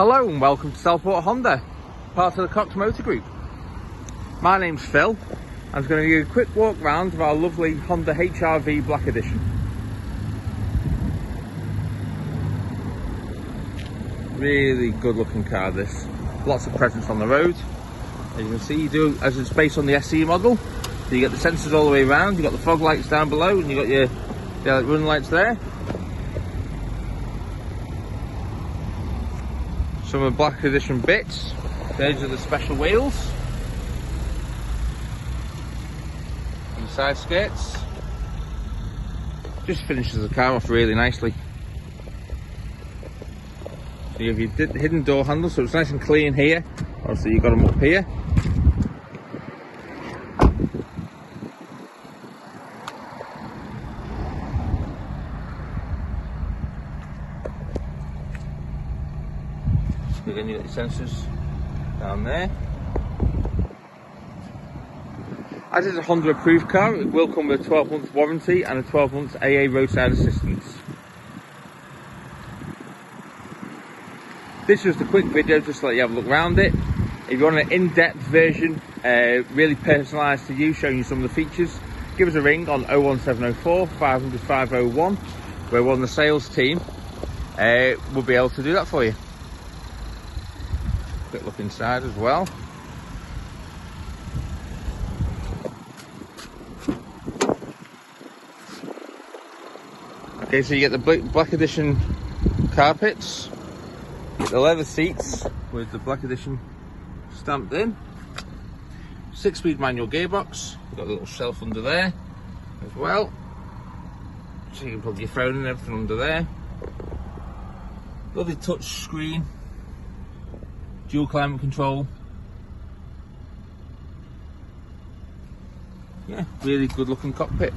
Hello and welcome to Southport Honda, part of the Cox Motor Group. My name's Phil. I'm going to give you a quick walk round of our lovely Honda HR-V Black Edition. Really good looking car this. Lots of presence on the road. As you can see, you do as it's based on the SE model. So you get the sensors all the way around, you've got the fog lights down below, and you've got your running lights there. Some of the Black Edition bits. Those are the special wheels. And the side skirts. Just finishes the car off really nicely. So you have your hidden door handles, so it's nice and clean here. Obviously you've got them up here. Again, you got your sensors down there. As it's a Honda approved car, it will come with a 12-month warranty and a 12-month AA roadside assistance. This was the quick video just to let you have a look around it. If you want an in-depth version, really personalised to you, showing you some of the features, give us a ring on 01704 500 501, where one of the sales team will be able to do that for you. Quick look inside as well. Okay, so you get the Black Edition carpets, you get the leather seats with the Black Edition stamped in, 6-speed manual gearbox, you've got a little shelf under there as well, so you can plug your phone and everything under there. Lovely touch screen. Dual climate control. Yeah, really good looking cockpit.